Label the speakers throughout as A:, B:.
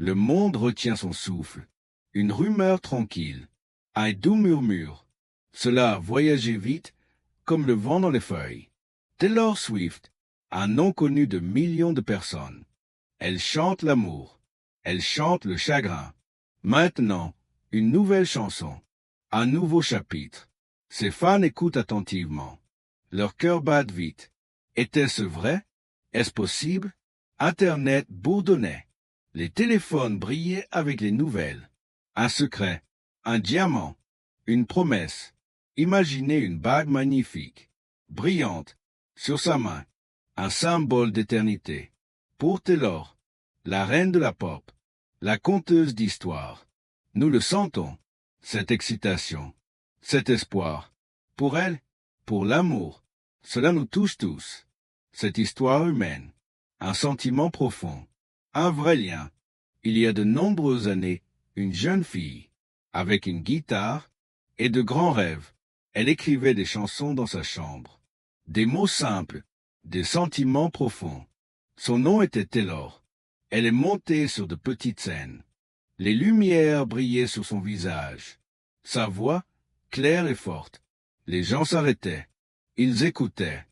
A: Le monde retient son souffle. Une rumeur tranquille. Un doux murmure. Cela a voyagé vite, comme le vent dans les feuilles. Taylor Swift, un nom connu de millions de personnes. Elle chante l'amour. Elle chante le chagrin. Maintenant, une nouvelle chanson. Un nouveau chapitre. Ses fans écoutent attentivement. Leur cœur bat vite. Était-ce vrai? Est-ce possible? Internet bourdonnait. Les téléphones brillaient avec les nouvelles. Un secret, un diamant, une promesse. Imaginez une bague magnifique, brillante, sur sa main, un symbole d'éternité. Pour Taylor, la reine de la pop, la conteuse d'histoire. Nous le sentons, cette excitation, cet espoir. Pour elle, pour l'amour, cela nous touche tous. Cette histoire humaine, un sentiment profond, un vrai lien. Il y a de nombreuses années, une jeune fille, avec une guitare et de grands rêves, elle écrivait des chansons dans sa chambre. Des mots simples, des sentiments profonds. Son nom était Taylor. Elle est montée sur de petites scènes. Les lumières brillaient sur son visage. Sa voix, claire et forte. Les gens s'arrêtaient. Ils écoutaient.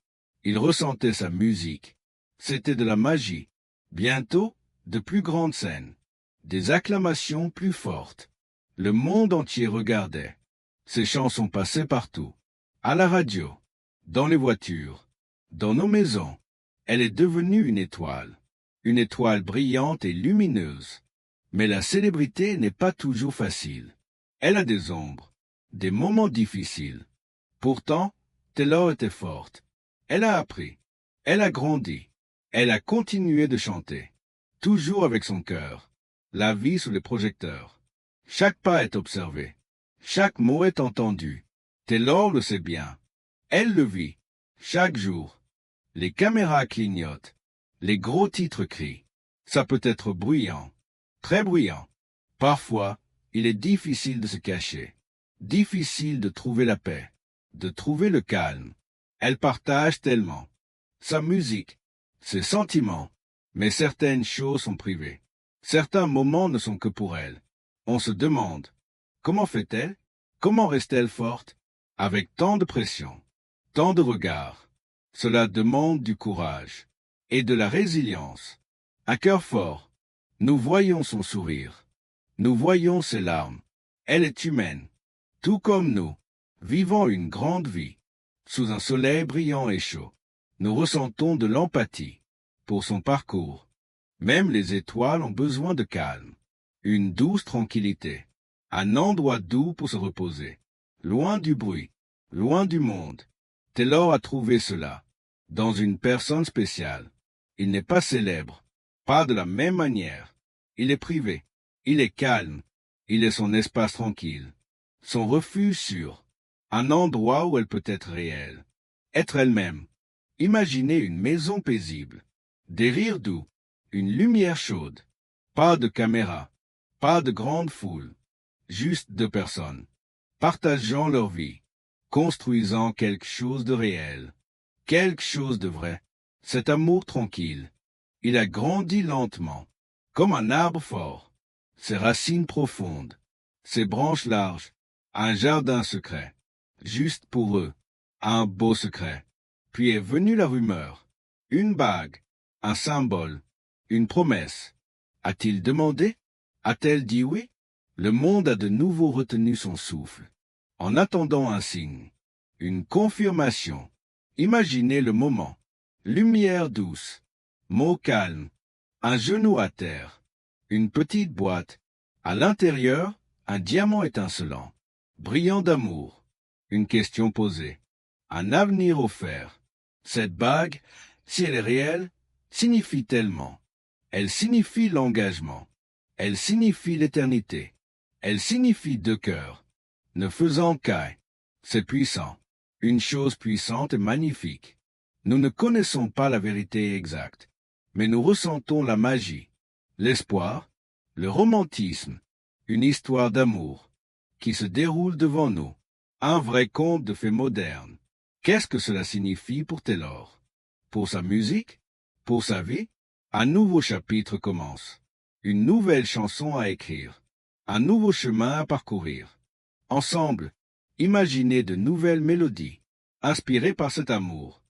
A: Ils ressentaient sa musique. C'était de la magie. Bientôt, de plus grandes scènes. Des acclamations plus fortes. Le monde entier regardait. Ses chansons passaient partout. À la radio, dans les voitures, dans nos maisons. Elle est devenue une étoile brillante et lumineuse. Mais la célébrité n'est pas toujours facile. Elle a des ombres, des moments difficiles. Pourtant, Taylor était forte. Elle a appris, elle a grandi, elle a continué de chanter, toujours avec son cœur, la vie sous les projecteurs. Chaque pas est observé, chaque mot est entendu. Taylor le sait bien, elle le vit, chaque jour. Les caméras clignotent, les gros titres crient. Ça peut être bruyant, très bruyant. Parfois, il est difficile de se cacher, difficile de trouver la paix, de trouver le calme. Elle partage tellement. Sa musique, ses sentiments, mais certaines choses sont privées. Certains moments ne sont que pour elle. On se demande, comment fait-elle? Comment reste-t-elle forte? Avec tant de pression, tant de regards. Cela demande du courage et de la résilience. Un cœur fort. Nous voyons son sourire. Nous voyons ses larmes. Elle est humaine, tout comme nous, vivant une grande vie. Sous un soleil brillant et chaud, nous ressentons de l'empathie pour son parcours. Même les étoiles ont besoin de calme, une douce tranquillité, un endroit doux pour se reposer, loin du bruit, loin du monde. Taylor a trouvé cela, dans une personne spéciale. Il n'est pas célèbre, pas de la même manière. Il est privé, il est calme, il est son espace tranquille, son refuge sûr. Un endroit où elle peut être réelle, être elle-même. Imaginez une maison paisible, des rires doux, une lumière chaude, pas de caméra, pas de grande foule, juste deux personnes, partageant leur vie, construisant quelque chose de réel, quelque chose de vrai. Cet amour tranquille, il a grandi lentement, comme un arbre fort, ses racines profondes, ses branches larges, un jardin secret. Juste pour eux, un beau secret. Puis est venue la rumeur, une bague, un symbole, une promesse. A-t-il demandé? A-t-elle dit oui? Le monde a de nouveau retenu son souffle, en attendant un signe, une confirmation. Imaginez le moment. Lumière douce, mots calmes, un genou à terre, une petite boîte. À l'intérieur, un diamant étincelant, brillant d'amour. Une question posée, un avenir offert. Cette bague, si elle est réelle, signifie tellement. Elle signifie l'engagement. Elle signifie l'éternité. Elle signifie deux cœurs, ne faisant qu'un. C'est puissant. Une chose puissante et magnifique. Nous ne connaissons pas la vérité exacte, mais nous ressentons la magie, l'espoir, le romantisme, une histoire d'amour qui se déroule devant nous. Un vrai conte de fées modernes. Qu'est-ce que cela signifie pour Taylor? Pour sa musique? Pour sa vie? Un nouveau chapitre commence. une nouvelle chanson à écrire, un nouveau chemin à parcourir. Ensemble, imaginez de nouvelles mélodies, inspirées par cet amour,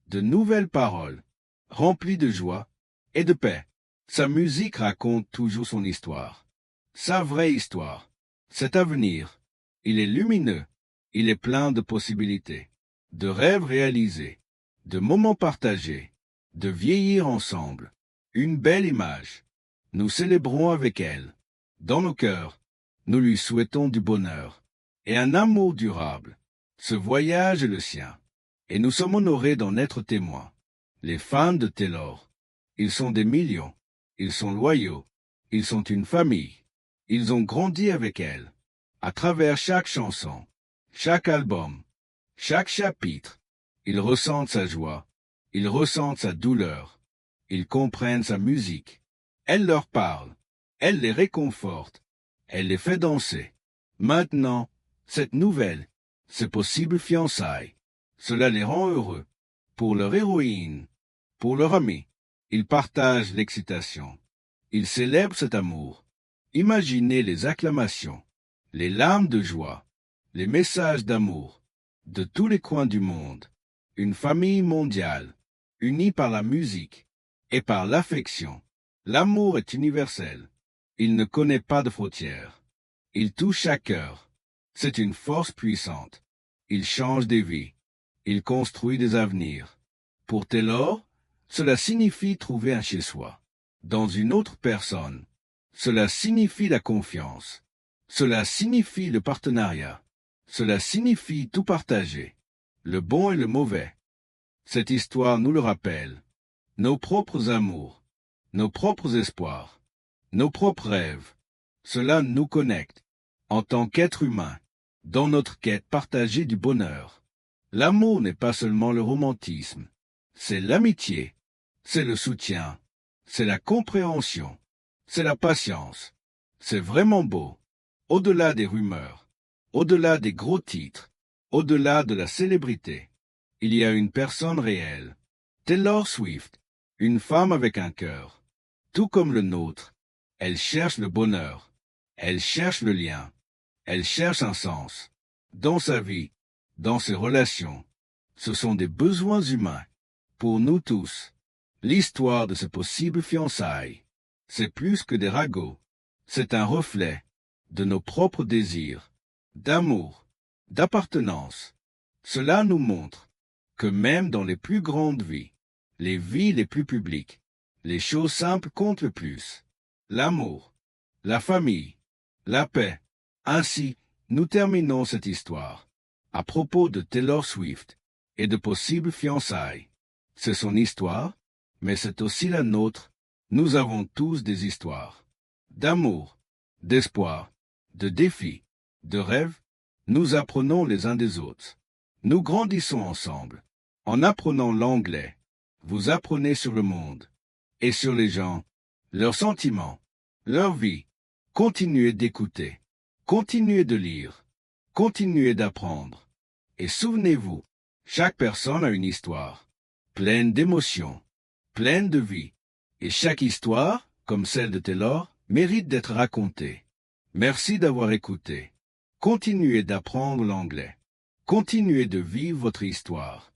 A: de nouvelles paroles, remplies de joie et de paix. Sa musique raconte toujours son histoire, sa vraie histoire. Cet avenir, il est lumineux, il est plein de possibilités, de rêves réalisés, de moments partagés, de vieillir ensemble. Une belle image. Nous célébrons avec elle. Dans nos cœurs, nous lui souhaitons du bonheur et un amour durable. Ce voyage est le sien, et nous sommes honorés d'en être témoins. Les fans de Taylor, ils sont des millions, ils sont loyaux, ils sont une famille. Ils ont grandi avec elle, à travers chaque chanson, chaque album, chaque chapitre. Ils ressentent sa joie, ils ressentent sa douleur, ils comprennent sa musique. Elle leur parle, elle les réconforte, elle les fait danser. Maintenant, cette nouvelle, ces possibles fiançailles, cela les rend heureux. Pour leur héroïne, pour leur ami, ils partagent l'excitation. Ils célèbrent cet amour. Imaginez les acclamations, les larmes de joie, les messages d'amour, de tous les coins du monde. Une famille mondiale, unie par la musique et par l'affection. L'amour est universel. Il ne connaît pas de frontières. Il touche chaque cœur. C'est une force puissante. Il change des vies. Il construit des avenirs. Pour Taylor, cela signifie trouver un chez-soi. Dans une autre personne. Cela signifie la confiance. Cela signifie le partenariat. Cela signifie tout partager. Le bon et le mauvais. Cette histoire nous le rappelle. Nos propres amours. Nos propres espoirs. Nos propres rêves. Cela nous connecte. En tant qu'être humain. Dans notre quête partagée du bonheur. L'amour n'est pas seulement le romantisme. C'est l'amitié. C'est le soutien. C'est la compréhension. C'est la patience. C'est vraiment beau. Au-delà des rumeurs. Au-delà des gros titres. Au-delà de la célébrité. Il y a une personne réelle. Taylor Swift. Une femme avec un cœur. Tout comme le nôtre. Elle cherche le bonheur. Elle cherche le lien. Elle cherche un sens. Dans sa vie. Dans ses relations. Ce sont des besoins humains. Pour nous tous. L'histoire de ce possible fiançailles. C'est plus que des ragots. C'est un reflet de nos propres désirs, d'amour, d'appartenance. Cela nous montre que même dans les plus grandes vies, les vies les plus publiques, les choses simples comptent le plus. L'amour, la famille, la paix. Ainsi, nous terminons cette histoire à propos de Taylor Swift et de possibles fiançailles. C'est son histoire, mais c'est aussi la nôtre. Nous avons tous des histoires d'amour, d'espoir, de défis, de rêves. Nous apprenons les uns des autres. Nous grandissons ensemble. En apprenant l'anglais, vous apprenez sur le monde et sur les gens, leurs sentiments, leur vie. Continuez d'écouter, continuez de lire, continuez d'apprendre. Et souvenez-vous, chaque personne a une histoire, pleine d'émotions, pleine de vie. Et chaque histoire, comme celle de Taylor, mérite d'être racontée. Merci d'avoir écouté. Continuez d'apprendre l'anglais. Continuez de vivre votre histoire.